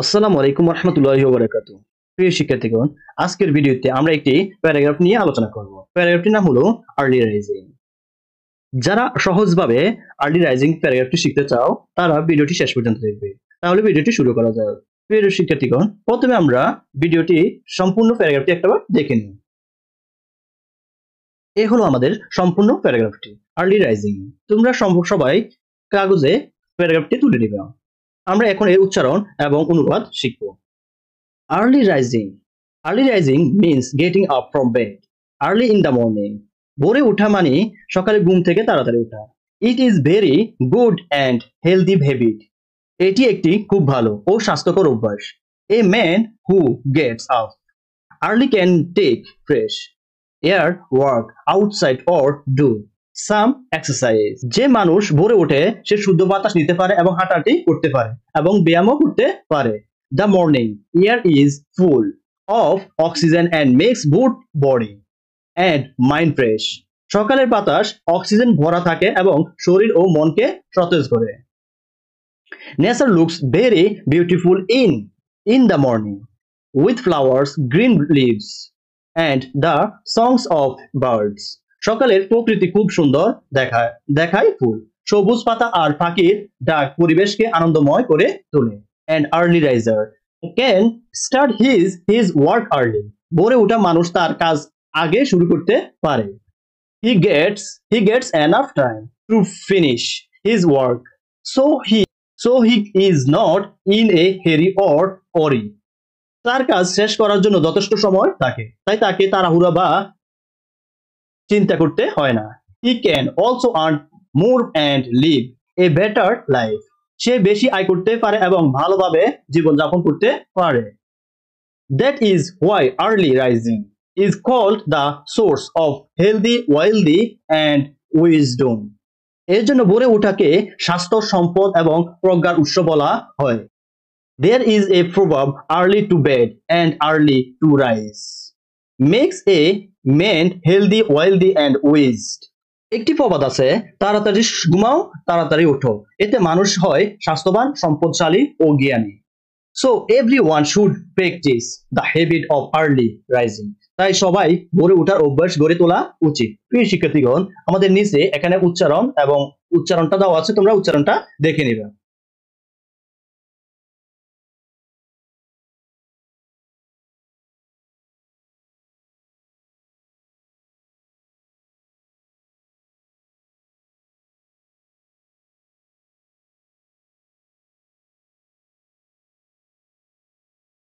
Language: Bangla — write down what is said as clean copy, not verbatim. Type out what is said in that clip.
আসসালামু আলাইকুম রহমতুল্লাহি ওয়া বারাকাতুহু। প্রিয় শিক্ষার্থীগণ, আজকের ভিডিওতে আমরা একটি প্যারাগ্রাফ নিয়ে আলোচনা করব। প্যারাগ্রাফটির নাম হলো আর্লি রাইজিং। যারা সহজভাবে আর্লি রাইজিং প্যারাগ্রাফটি শিখতে চাও তারা ভিডিওটি শেষ পর্যন্ত দেখবে। তাহলে ভিডিওটি শুরু করা যাক। প্রিয় শিক্ষার্থীগণ, প্রথমে আমরা ভিডিওটি সম্পূর্ণ প্যারাগ্রাফটি একবার দেখে নিই। এই হলো আমাদের সম্পূর্ণ প্যারাগ্রাফটি আর্লি রাইজিং। তোমরা সবাই কাগজে প্যারাগ্রাফটি তুলে নিবে। আমরা এখন এর উচ্চারণ এবং অনুবাদ শিখব। Early rising. Early rising means getting up from bed early in the morning. ভোরে ওঠা মানে সকালে ঘুম থেকে তাড়াতাড়ি ওঠা। It is very good and healthy habit. এটি একটি খুব ভালো ও স্বাস্থ্যকর অভ্যাস। A man who gets up early can take fresh air, work outside or do some exercise. যে মানুষ ভোরে ওঠে সে শুদ্ধ বাতাস নিতে পারে এবং হাঁটাহাঁটি করতে পারে এবং ব্যায়ামও করতে পারে। The morning air is full of oxygen and makes both body and mind fresh. সকালের বাতাস অক্সিজেন ভরা থাকে এবং শরীর ও মনকে সতেজ করে। Nature looks very beautiful in the morning with flowers, green leaves and the songs of birds. সকালের প্রকৃতি খুব সুন্দর দেখায় ফুল, সবুজ পাতা আর পাখির ডাক পরিবেশকে আনন্দময় করে তোলে। An early riser can start his work early. ভোরে ওঠা মানুষ তার কাজ আগে শুরু করতে পারে। He gets enough time to finish his work, so he is not in a hurry or worry. তার কাজ শেষ করার জন্য যথেষ্ট সময় থাকে, তাই তাকে তাড়াহুড়া বা চিন্তা করতে হয় না। He can also earn more and live a better life. সে বেশি আয় করতে পারে এবং ভালোভাবে জীবনযাপন করতে পারে। That is why early rising is called the source of healthy, wealthy and wisdom. এর জন্য ভোরে ওঠাকে স্বাস্থ্য, সম্পদ এবং প্রজ্ঞার উৎস বলা হয়। There is a proverb, early to bed and early to rise makes a man healthy, wealthy and wise. একটি প্রবাদ আছে, তাড়াতাড়ি ঘুমাও তাড়াতাড়ি ওঠো, এতে মানুষ হয় স্বাস্থ্যবান, সম্পদশালী ও জ্ঞানী। So everyone should practice the habit of early rising. তাই সবাই ভোরে ওঠার অভ্যাস গড়ে তোলা উচিত। প্রিয় শিক্ষার্থীগণ, আমাদের নিচে এখানে উচ্চারণ এবং উচ্চারণটা দেওয়া আছে, তোমরা উচ্চারণটা দেখে নিবে।